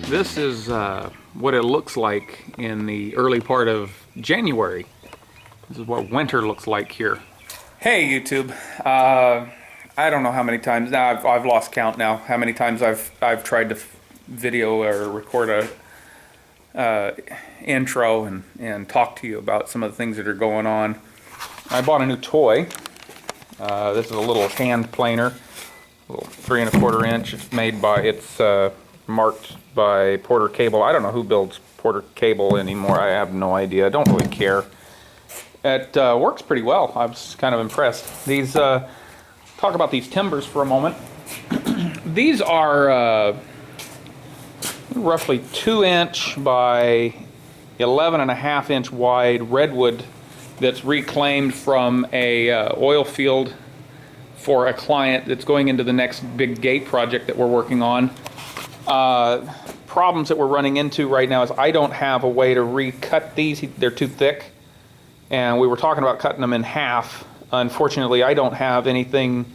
This is what it looks like in the early part of January. This is what winter looks like here. Hey YouTube, I don't know how many times now, I've lost count now, how many times I've tried to video or record a intro and talk to you about some of the things that are going on. I bought a new toy. This is a little hand planer, a little 3 1/4 inch. It's made by, it's marked by Porter Cable. I don't know who builds Porter Cable anymore. I have no idea. I don't really care. It works pretty well. I was kind of impressed. These, talk about these timbers for a moment. These are roughly 2 inch by 11.5 inch wide redwood that's reclaimed from a oil field for a client that's going into the next big gate project that we're working on. Problems that we're running into right now is I don't have a way to recut these. They're too thick, and we were talking about cutting them in half. Unfortunately, I don't have anything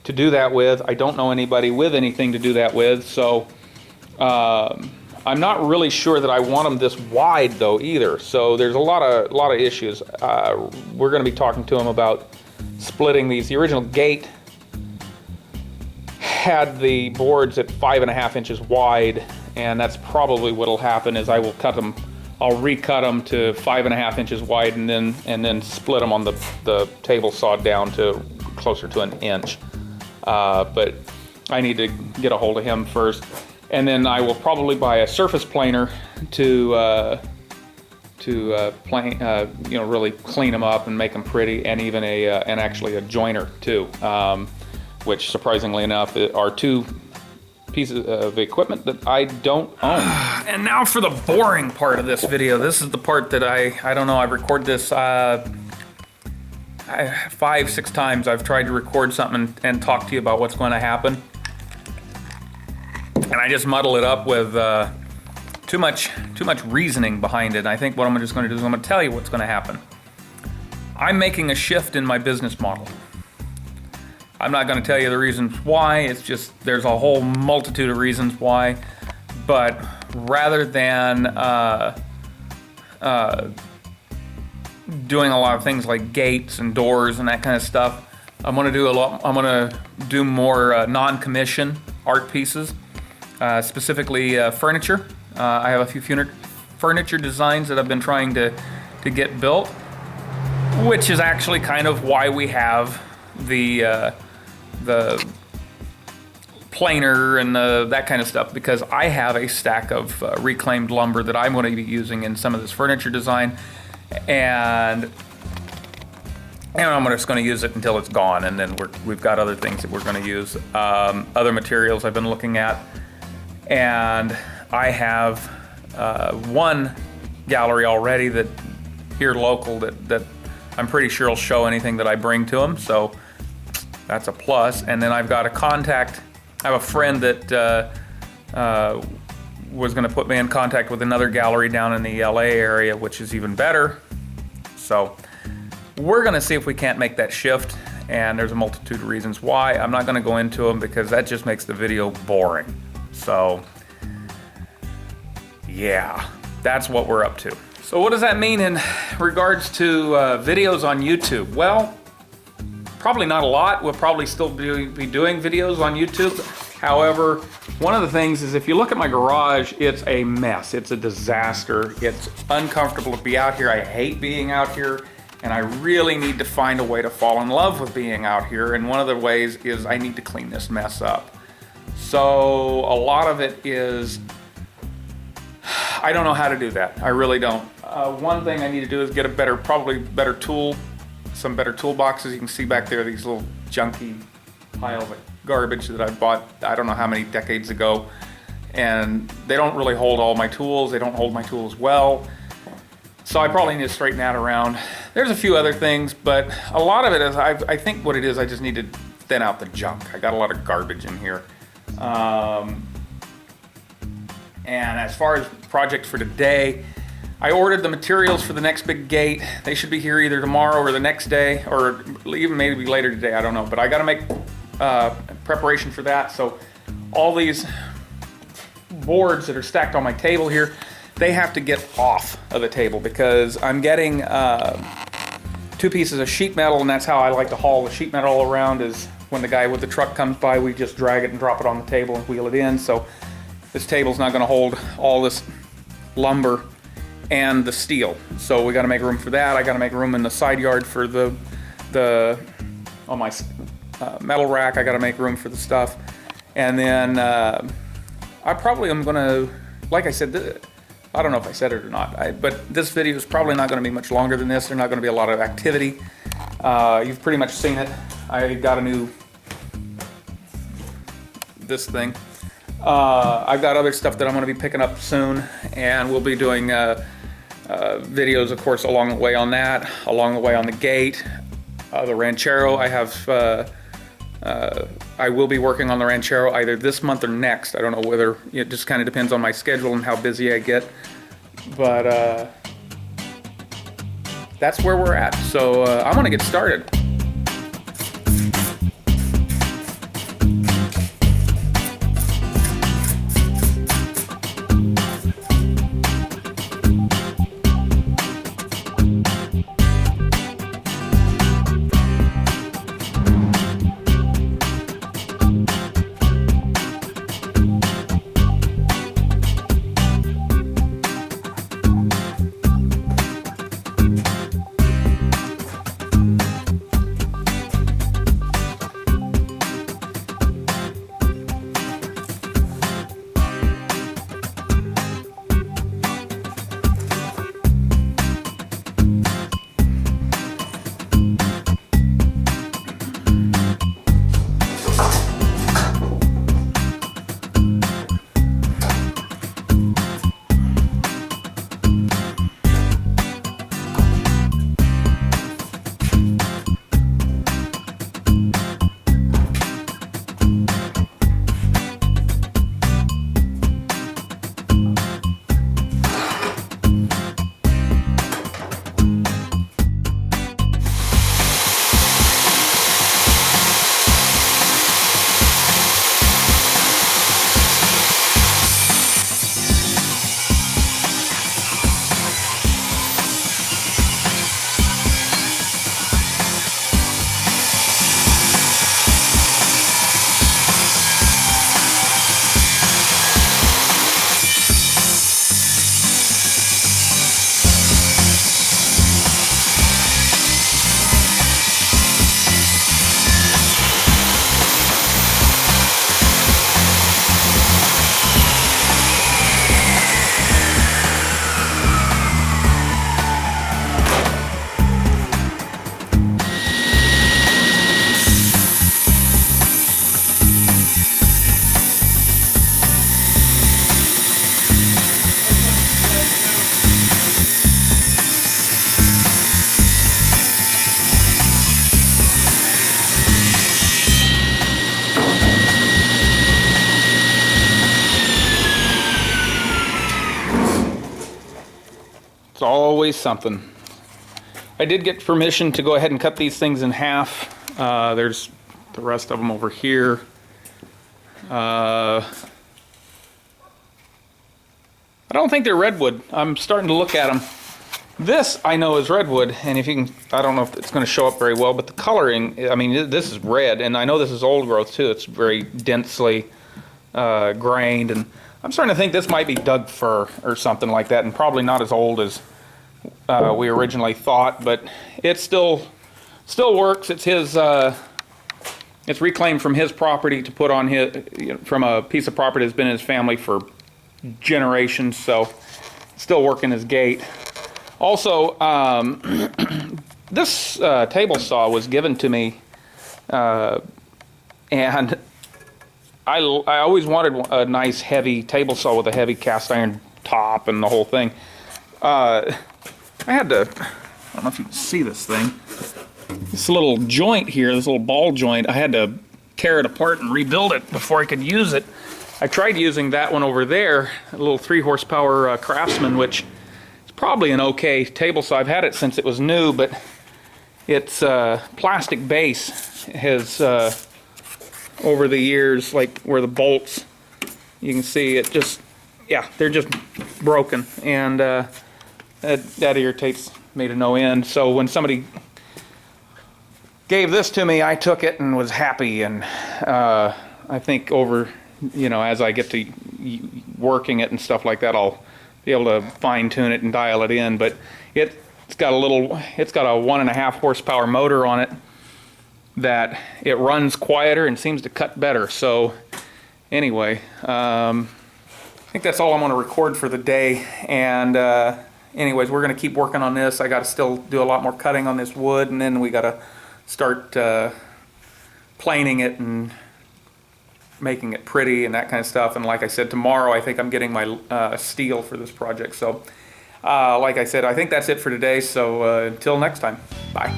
to do that with. I don't know anybody with anything to do that with, so I'm not really sure that I want them this wide though either. So there's a lot of issues. We're going to be talking to them about splitting these. The original gate had the boards at 5.5 inches wide, and that's probably what'll happen is I will cut them. I'll recut them to 5.5 inches wide, and then split them on the table saw down to closer to 1 inch. But I need to get a hold of him first, and then I will probably buy a surface planer to plane, really clean them up and make them pretty, and even and actually a joiner too. Which surprisingly enough are 2 pieces of equipment that I don't own. And now for the boring part of this video. This is the part that I don't know, I've recorded this 5-6 times. I've tried to record something and talk to you about what's going to happen, and I just muddle it up with too much reasoning behind it. I think what I'm just going to do is I'm going to tell you what's going to happen. I'm making a shift in my business model. I'm not going to tell you the reasons why. It's just there's a whole multitude of reasons why. But rather than doing a lot of things like gates and doors and that kind of stuff, I'm going to do more non-commission art pieces, specifically furniture. I have a few furniture designs that I've been trying to get built, which is actually kind of why we have the planer and that kind of stuff, because I have a stack of reclaimed lumber that I'm going to be using in some of this furniture design, and I'm just going to use it until it's gone, and then we've got other things that we're going to use, other materials I've been looking at, and I have one gallery already that here local that I'm pretty sure will show anything that I bring to them, so that's a plus. And then I've got a contact. I have a friend that was going to put me in contact with another gallery down in the LA area, which is even better. So we're going to see if we can't make that shift, and there's a multitude of reasons why. I'm not going to go into them because that just makes the video boring. So yeah, that's what we're up to. So what does that mean in regards to videos on YouTube? Well, probably not a lot. We'll probably still be doing videos on YouTube. However, one of the things is if you look at my garage, it's a mess. It's a disaster. It's uncomfortable to be out here. I hate being out here, and I really need to find a way to fall in love with being out here. And one of the ways is I need to clean this mess up. So a lot of it is, I don't know how to do that. I really don't. One thing I need to do is get probably better tool, some better toolboxes. You can see back there these little junky piles of garbage that I bought I don't know how many decades ago, and they don't really hold all my tools. They don't hold my tools well, so I probably need to straighten that around. There's a few other things, but a lot of it is I think what it is, I just need to thin out the junk. I got a lot of garbage in here. And as far as projects for today, I ordered the materials for the next big gate. They should be here either tomorrow or the next day, or even maybe later today, I don't know. But I gotta make preparation for that. So all these boards that are stacked on my table here, they have to get off of the table because I'm getting 2 pieces of sheet metal, and that's how I like to haul the sheet metal around, is when the guy with the truck comes by, we just drag it and drop it on the table and wheel it in. So this table's not gonna hold all this lumber and the steel. So we gotta make room for that. I gotta make room in the side yard for on my metal rack. I gotta make room for the stuff. And then I probably am gonna, like I said, I don't know if I said it or not, but this video is probably not gonna be much longer than this. There's not gonna be a lot of activity. You've pretty much seen it. I got this thing. I've got other stuff that I'm gonna be picking up soon, and we'll be doing videos, of course, along the way on that, along the way on the gate, the Ranchero. I will be working on the Ranchero either this month or next. I don't know whether, it just kind of depends on my schedule and how busy I get. But that's where we're at. So I'm gonna get started. It's always something. I did get permission to go ahead and cut these things in half. There's the rest of them over here. I don't think they're redwood. I'm starting to look at them. This I know is redwood, and if you can, I don't know if it's going to show up very well, but the coloring, I mean, this is red, and I know this is old growth too. It's very densely grained, and I'm starting to think this might be Doug fir or something like that, and probably not as old as we originally thought, but it still works. It's his. It's reclaimed from his property to put on his, from a piece of property that's been in his family for generations, so still working his gate. Also, this table saw was given to me, and I always wanted a nice heavy table saw with a heavy cast iron top and the whole thing. I had to, I don't know if you can see this thing. This little joint here, this little ball joint, I had to tear it apart and rebuild it before I could use it. I tried using that one over there, a little 3 horsepower Craftsman, which is probably an okay table saw. I've had it since it was new, but its plastic base has, over the years, like where the bolts, you can see it just yeah, they're just broken, and that irritates me to no end. So when somebody gave this to me, I took it and was happy, and I think over, you know, as I get to working it and stuff like that, I'll be able to fine tune it and dial it in. But it's got a 1.5 horsepower motor on it that it runs quieter and seems to cut better. So anyway, I think that's all I'm going to record for the day. And anyways, we're going to keep working on this. I got to still do a lot more cutting on this wood, and then we got to start planing it and making it pretty and that kind of stuff. And like I said, tomorrow I think I'm getting my steel for this project. So like I said, I think that's it for today. So until next time, bye.